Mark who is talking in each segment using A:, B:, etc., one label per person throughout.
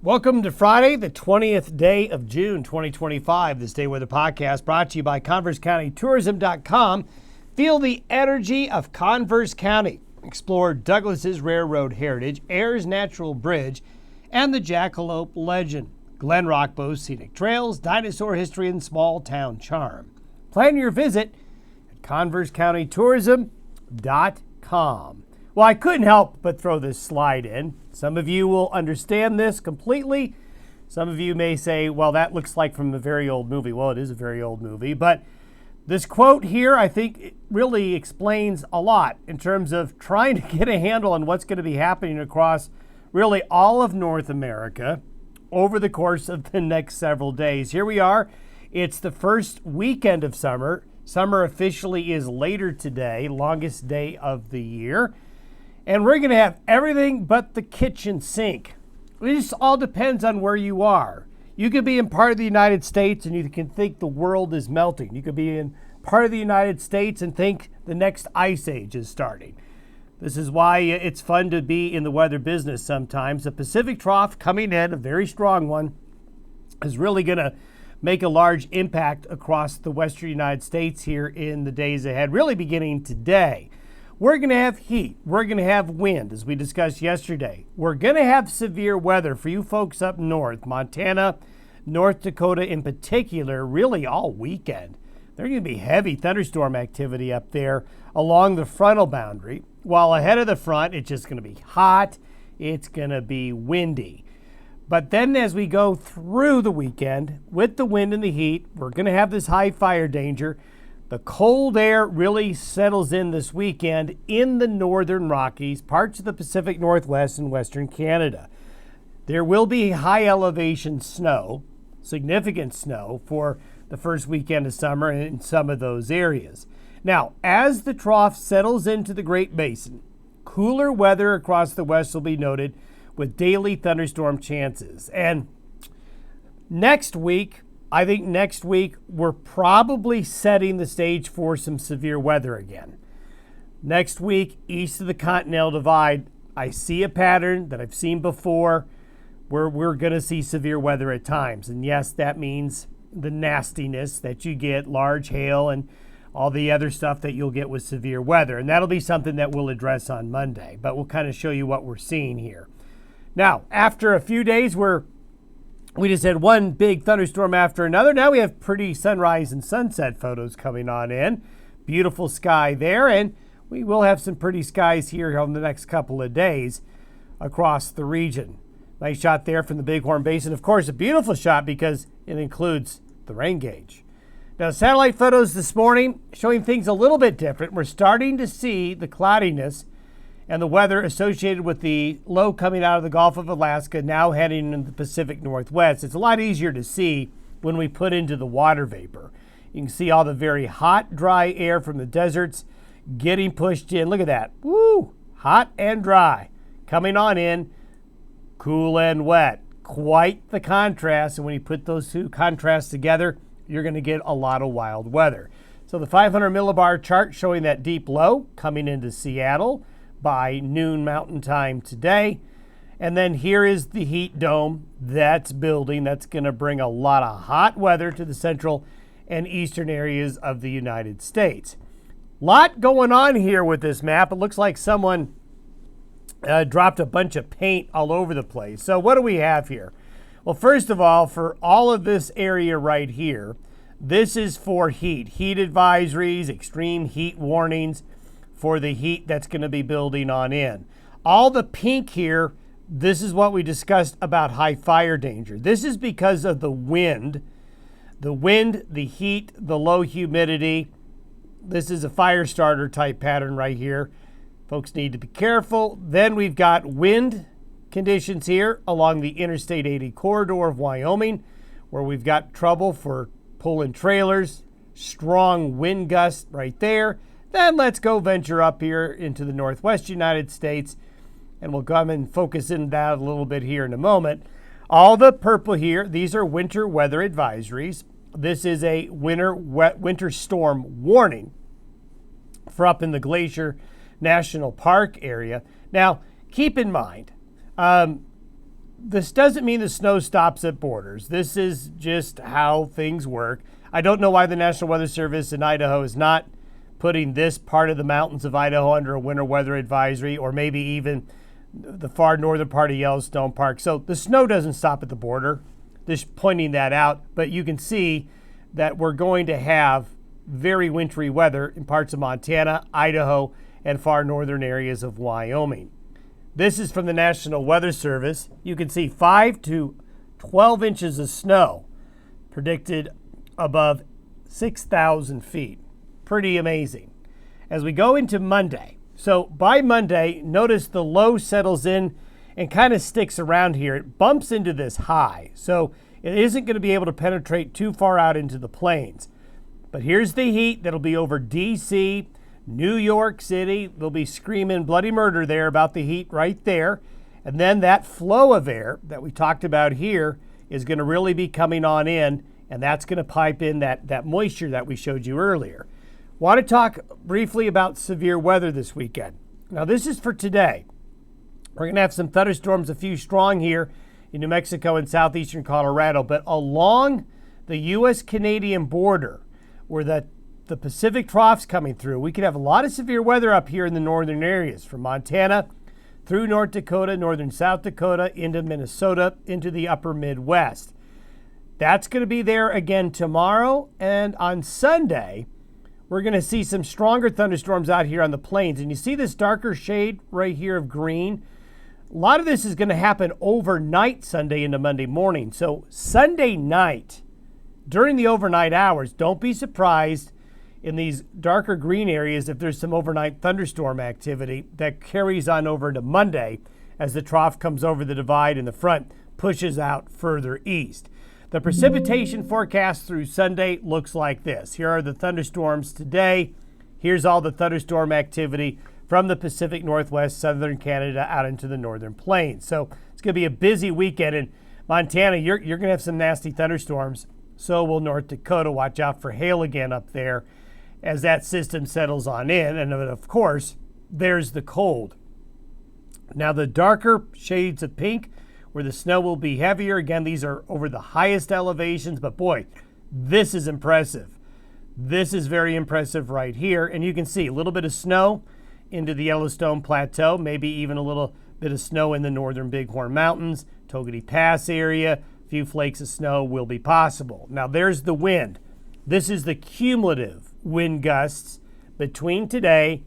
A: Welcome to Friday, the 20th day of June, 2025. This Day Weather Podcast brought to you by ConverseCountyTourism.com. Feel the energy of Converse County. Explore Douglas's Railroad Heritage, Ayers Natural Bridge, and the Jackalope Legend. Glen Rock boasts scenic trails, dinosaur history, and small town charm. Plan your visit at ConverseCountyTourism.com. Well, I couldn't help but throw this slide in. Some of you will understand this completely. Some of you may say, well, that looks like from a very old movie. Well, it is a very old movie. But this quote here, I think, it really explains a lot in terms of trying to get a handle on what's going to be happening across really all of North America over the course of the next several days. Here we are. It's the first weekend of summer. Summer officially is later today, longest day of the year. And we're going to have everything but the kitchen sink. It just all depends on where you are. You could be in part of the United States and you can think the world is melting. You could be in part of the United States and think the next ice age is starting. This is why it's fun to be in the weather business sometimes. The Pacific trough coming in, a very strong one, is really going to make a large impact across the western United States here in the days ahead, really beginning today. We're going to have heat. We're going to have wind, as we discussed yesterday. We're going to have severe weather for you folks up north, Montana, North Dakota in particular, really all weekend. There's going to be heavy thunderstorm activity up there along the frontal boundary. While ahead of the front, it's just going to be hot. It's going to be windy. But then as we go through the weekend, with the wind and the heat, we're going to have this high fire danger. The cold air really settles in this weekend in the northern Rockies, parts of the Pacific Northwest and western Canada. There will be high elevation snow, significant snow for the first weekend of summer in some of those areas. Now, as the trough settles into the Great Basin, cooler weather across the west will be noted with daily thunderstorm chances. And I think next week, we're probably setting the stage for some severe weather again. Next week, east of the Continental Divide, I see a pattern that I've seen before where we're going to see severe weather at times. And yes, that means the nastiness that you get, large hail and all the other stuff that you'll get with severe weather. And that'll be something that we'll address on Monday. But we'll kind of show you what we're seeing here. Now, after a few days, we just had one big thunderstorm after another. Now we have pretty sunrise and sunset photos coming on in. Beautiful sky there, and we will have some pretty skies here on the next couple of days across the region. Nice shot there from the Bighorn Basin. Of course, a beautiful shot because it includes the rain gauge. Now, satellite photos this morning showing things a little bit different. We're starting to see the cloudiness and the weather associated with the low coming out of the Gulf of Alaska now heading into the Pacific Northwest. It's a lot easier to see when we put into the water vapor. You can see all the very hot, dry air from the deserts getting pushed in. Look at that. Woo! Hot and dry. Coming on in, cool and wet. Quite the contrast. And when you put those two contrasts together, you're going to get a lot of wild weather. So the 500 millibar chart showing that deep low coming into Seattle by noon Mountain Time today. And then here is the heat dome that's building. That's going to bring a lot of hot weather to the central and eastern areas of the United States. Lot going on here with this map. It looks like someone dropped a bunch of paint all over the place. So what do we have here? Well, first of all, for all of this area right here, this is for heat advisories, extreme heat warnings, for the heat that's going to be building on in. All the pink here, this is what we discussed about high fire danger. This is because of the wind, the heat, the low humidity. This is a fire starter type pattern right here. Folks need to be careful. Then we've got wind conditions here along the Interstate 80 corridor of Wyoming, where we've got trouble for pulling trailers, strong wind gusts right there. Then let's go venture up here into the Northwest United States, and we'll come and focus in that a little bit here in a moment. All the purple here, these are winter weather advisories. This is a winter storm warning for up in the Glacier National Park area. Now, keep in mind, this doesn't mean the snow stops at borders. This is just how things work. I don't know why the National Weather Service in Idaho is not putting this part of the mountains of Idaho under a winter weather advisory, or maybe even the far northern part of Yellowstone Park. So the snow doesn't stop at the border. Just pointing that out. But you can see that we're going to have very wintry weather in parts of Montana, Idaho, and far northern areas of Wyoming. This is from the National Weather Service. You can see 5 to 12 inches of snow predicted above 6,000 feet. Pretty amazing. As we go into Monday, so by Monday, notice the low settles in and kind of sticks around here. It bumps into this high, so it isn't going to be able to penetrate too far out into the plains. But here's the heat that'll be over D.C., New York City. They'll be screaming bloody murder there about the heat right there. And then that flow of air that we talked about here is going to really be coming on in, and that's going to pipe in that moisture that we showed you earlier. Want to talk briefly about severe weather this weekend. Now, this is for today. We're going to have some thunderstorms, a few strong here in New Mexico and southeastern Colorado, but along the U.S.-Canadian border, where the Pacific trough's coming through, we could have a lot of severe weather up here in the northern areas, from Montana through North Dakota, northern South Dakota, into Minnesota, into the upper Midwest. That's going to be there again tomorrow, and on Sunday, we're going to see some stronger thunderstorms out here on the plains. And you see this darker shade right here of green? A lot of this is going to happen overnight Sunday into Monday morning. So Sunday night, during the overnight hours, don't be surprised in these darker green areas if there's some overnight thunderstorm activity that carries on over into Monday as the trough comes over the divide and the front pushes out further east. The precipitation forecast through Sunday looks like this. Here are the thunderstorms today. Here's all the thunderstorm activity from the Pacific Northwest, southern Canada, out into the northern plains. So it's going to be a busy weekend. In Montana, you're going to have some nasty thunderstorms. So will North Dakota. Watch out for hail again up there as that system settles on in. And of course, there's the cold. Now, the darker shades of pink, where the snow will be heavier. Again, these are over the highest elevations, but boy, this is impressive. This is very impressive right here. And you can see a little bit of snow into the Yellowstone Plateau, maybe even a little bit of snow in the northern Bighorn Mountains, Togety Pass area. A few flakes of snow will be possible. Now, there's the wind. This is the cumulative wind gusts between today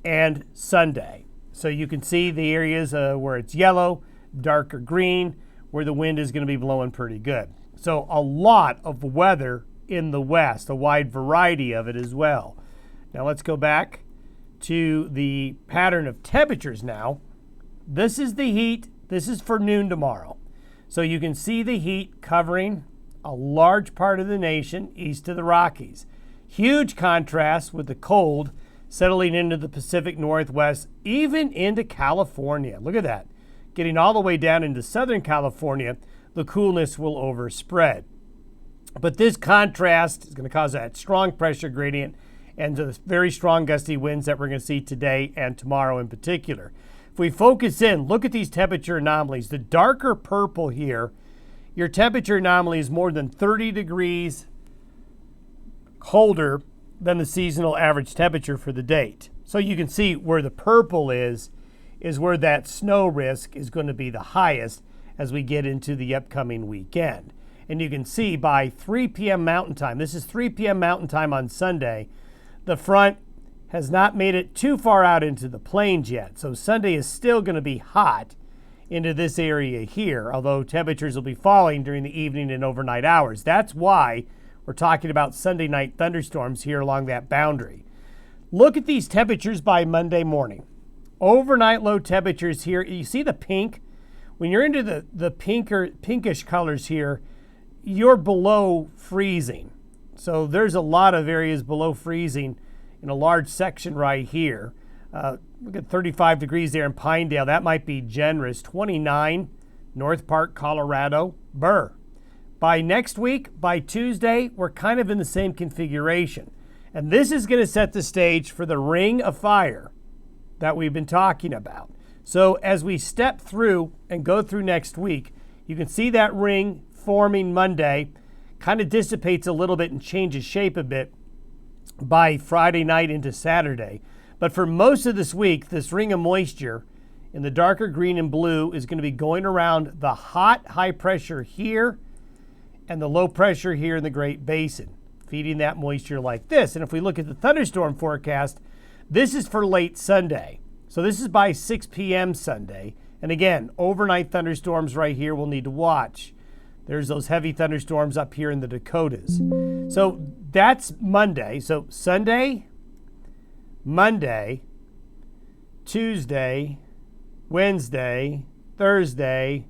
A: and Sunday. So you can see the areas where it's yellow, darker green, where the wind is going to be blowing pretty good. So a lot of weather in the west, a wide variety of it as well. Now let's go back to the pattern of temperatures now. This is the heat. This is for noon tomorrow. So you can see the heat covering a large part of the nation east of the Rockies. Huge contrast with the cold settling into the Pacific Northwest, even into California. Look at that. Getting all the way down into Southern California, the coolness will overspread. But this contrast is going to cause that strong pressure gradient and the very strong gusty winds that we're going to see today and tomorrow in particular. If we focus in, look at these temperature anomalies. The darker purple here, your temperature anomaly is more than 30 degrees colder than the seasonal average temperature for the date. So you can see where the purple is where that snow risk is going to be the highest as we get into the upcoming weekend. And you can see by 3 p.m. Mountain Time, this is 3 p.m. Mountain Time on Sunday, the front has not made it too far out into the plains yet. So Sunday is still going to be hot into this area here, although temperatures will be falling during the evening and overnight hours. That's why we're talking about Sunday night thunderstorms here along that boundary. Look at these temperatures by Monday morning. Overnight low temperatures here. You see the pink? When you're into the pinkish colors here, you're below freezing. So there's a lot of areas below freezing in a large section right here. Look at 35 degrees there in Pinedale. That might be generous. 29, North Park, Colorado, Burr. By next week, by Tuesday, we're kind of in the same configuration. And this is going to set the stage for the ring of fire that we've been talking about. So as we step through and go through next week, you can see that ring forming Monday, kind of dissipates a little bit and changes shape a bit by Friday night into Saturday. But for most of this week, this ring of moisture in the darker green and blue is going to be going around the hot high pressure here and the low pressure here in the Great Basin, feeding that moisture like this. And if we look at the thunderstorm forecast, this is for late Sunday. So this is by 6 p.m. Sunday. And again, overnight thunderstorms right here we'll need to watch. There's those heavy thunderstorms up here in the Dakotas. So that's Monday. So Sunday, Monday, Tuesday, Wednesday, Thursday.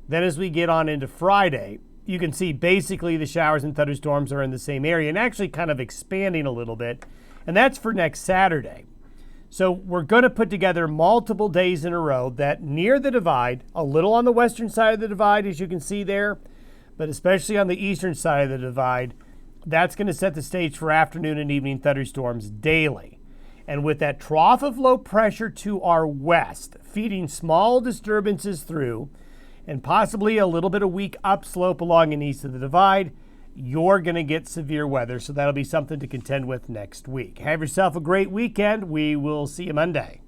A: Then as we get on into Friday, you can see basically the showers and thunderstorms are in the same area and actually kind of expanding a little bit. And that's for next Saturday. So we're going to put together multiple days in a row that near the divide, a little on the western side of the divide, as you can see there, but especially on the eastern side of the divide, that's going to set the stage for afternoon and evening thunderstorms daily. And with that trough of low pressure to our west, feeding small disturbances through, and possibly a little bit of weak upslope along and east of the divide, you're going to get severe weather. So that'll be something to contend with next week. Have yourself a great weekend. We will see you Monday.